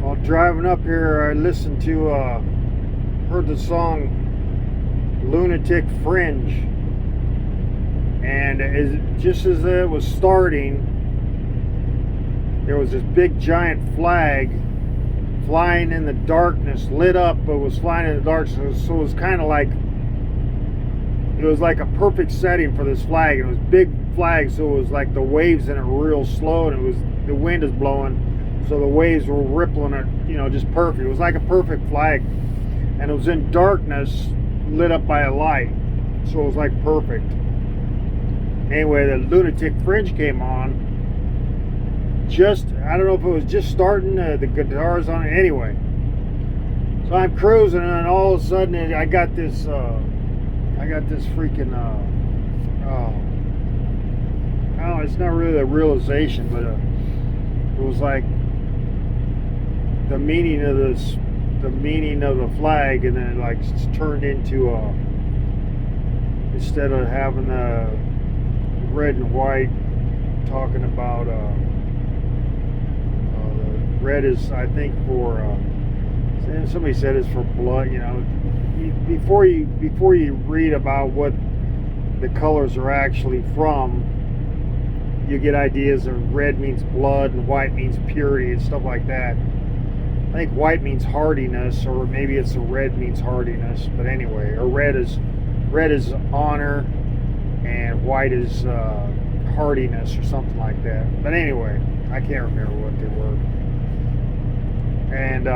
While driving up here, I listened to, heard the song Lunatic Fringe. And just as it was starting, there was this big giant flag flying in the darkness, lit up, but was flying in the darkness. So it was kind of like, it was like a perfect setting for this flag. And it was big flag, so it was like the waves in it were real slow, and it was, the wind is blowing, so the waves were rippling it, just perfect. It was like a perfect flag, and it was in darkness, lit up by a light, so it was like perfect. Anyway, the Lunatic Fringe came on. I don't know if it was just starting, the guitars on it. Anyway, so I'm cruising, and all of a sudden I got this freaking I don't know, it's not really a realization, but it was like the meaning of the flag, and then it like turned into instead of having the red and white, talking about the red is, I think, for somebody said it's for blood. Before you read about what the colors are actually from, you get ideas of red means blood and white means purity and stuff like that. I think white means hardiness, or maybe it's a red means hardiness. But anyway, or red is honor, and white is hardiness or something like that. But anyway, I can't remember what they were. And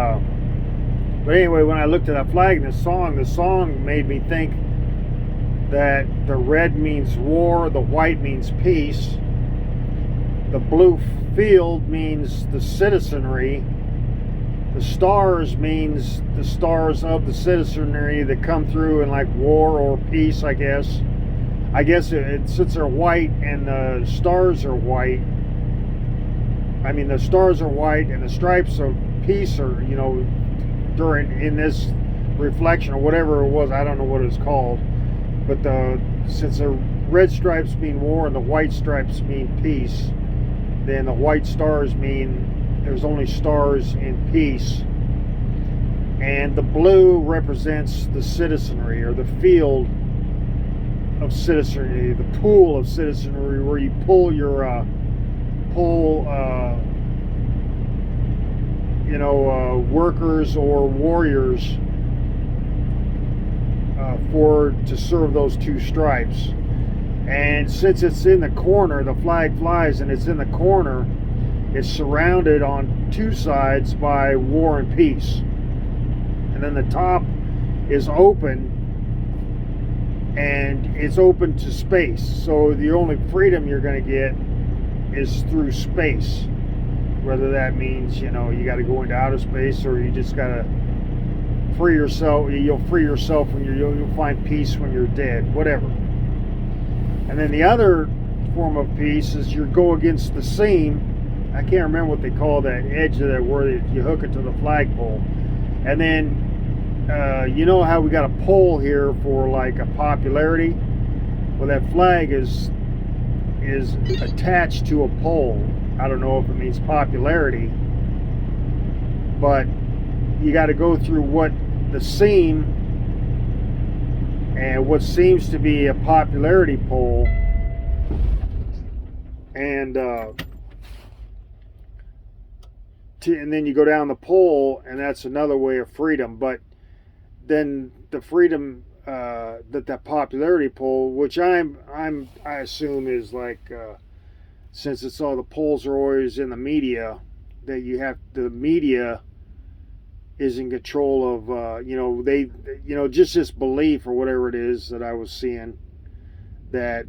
but anyway, when I looked at that flag and the song made me think that the red means war, the white means peace, the blue field means the citizenry, the stars means the stars of the citizenry that come through in like war or peace, I guess. Since they're white and the stars are white, I mean the stars are white and the stripes of peace are, in this reflection or whatever it was, I don't know what it's called, but since the red stripes mean war and the white stripes mean peace, then the white stars mean there's only stars in peace, and the blue represents the citizenry, or the field of citizenry, the pool of citizenry, where you pull your workers or warriors to serve those two stripes. And since it's in the corner, the flag flies and it's in the corner, it's surrounded on two sides by war and peace. And then the top is open, and it's open to space. So the only freedom you're going to get is through space. Whether that means, you got to go into outer space, or you just got to free yourself. You'll free yourself when you'll find peace when you're dead, whatever. And then the other form of peace is you go against the seam. I can't remember what they call that edge of that, where you hook it to the flagpole. And then, you know how we got a pole here for like a popularity? Well, that flag is attached to a pole. I don't know if it means popularity, but you got to go through what the seam and what seems to be a popularity pole, and then you go down the pole, and that's another way of freedom. But then the freedom that popularity pole, which I assume is like, since it's all the polls are always in the media, that the media is in control of, just this belief or whatever it is that I was seeing, that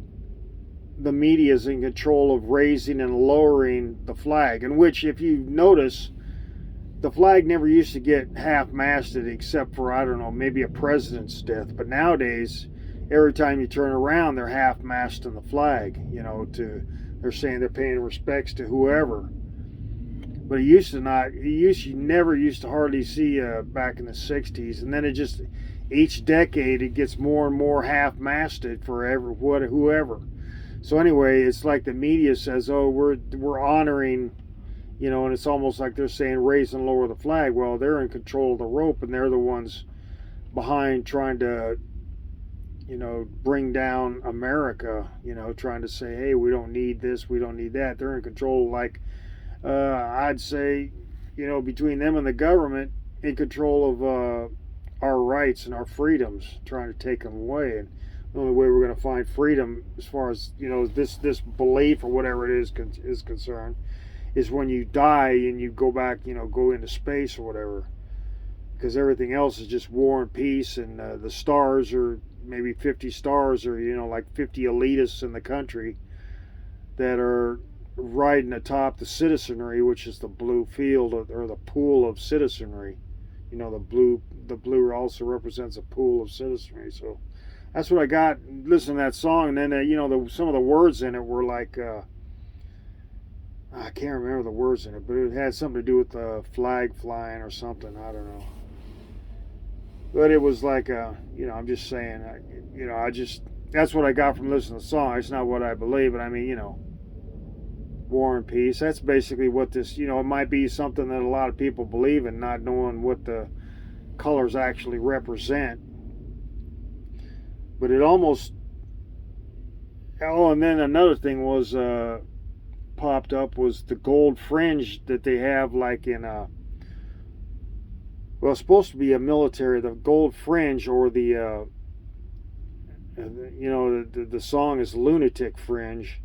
the media is in control of raising and lowering the flag. In which, if you notice, the flag never used to get half-masted except for, I don't know, maybe a president's death. But nowadays, every time you turn around, they're half-masting the flag, they're saying they're paying respects to whoever. But you never used to hardly see back in the 60s. And then each decade, it gets more and more half-masted for whoever. So anyway, it's like the media says, oh, we're honoring, you know, and it's almost like they're saying raise and lower the flag. Well, they're in control of the rope, and they're the ones behind trying to, you know, bring down America, you know, trying to say, hey, we don't need this, we don't need that. They're in control, like, I'd say, you know, between them and the government, in control of our rights and our freedoms, trying to take them away. And the only way we're going to find freedom, as far as, you know, this belief or whatever it is concerned, is when you die and you go back, you know, go into space or whatever. Because everything else is just war and peace, and the stars are maybe 50 stars, or, you know, like 50 elitists in the country that are riding atop the citizenry, which is the blue field or the pool of citizenry. You know, the blue also represents a pool of citizenry. So that's what I got listening to that song. And then you know, some of the words in it were like I can't remember the words in it, but it had something to do with the flag flying or something. I don't know. But it was like, you know, I'm just saying, you know, that's what I got from listening to the song. It's not what I believe, but I mean, you know, war and peace. That's basically what this, you know, it might be something that a lot of people believe in, not knowing what the colors actually represent. But it almost, oh, and then another thing was, popped up was the gold fringe that they have, like in well, it's supposed to be a military, the gold fringe, or the you know, the song is lunatic fringe,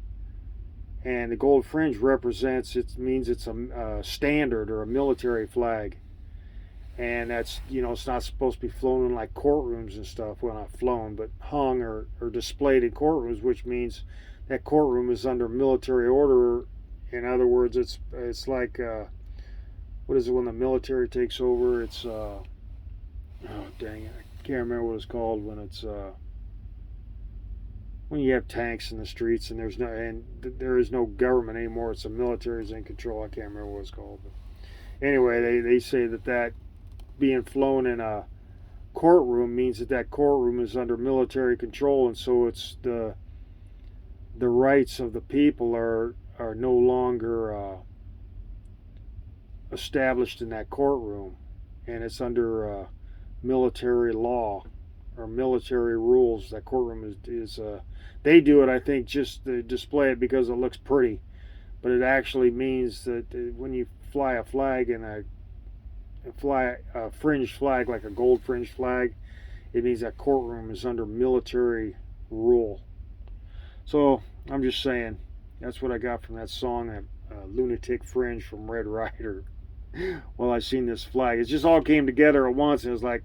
and the gold fringe represents, it means it's a standard or a military flag, and that's, you know, it's not supposed to be flown in like courtrooms and stuff. Well, not flown, but hung or displayed in courtrooms, which means that courtroom is under military order. In other words, it's like what is it when the military takes over? It's oh dang it, I can't remember what it's called when you have tanks in the streets and there is no government anymore. It's the military's in control. I can't remember what it's called. But anyway, they say that being flown in a courtroom means that courtroom is under military control, and so it's the rights of the people are no longer established in that courtroom, and it's under military law or military rules. That courtroom is they do it, I think, just to display it because it looks pretty, but it actually means that when you fly a flag and fly a fringed flag, like a gold fringed flag, it means that courtroom is under military rule. So I'm just saying, that's what I got from that song, that Lunatic Fringe from Red Rider. Well, I seen this flag. It just all came together at once. And it was like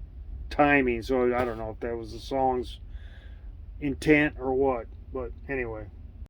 timing. So I don't know if that was the song's intent or what. But anyway,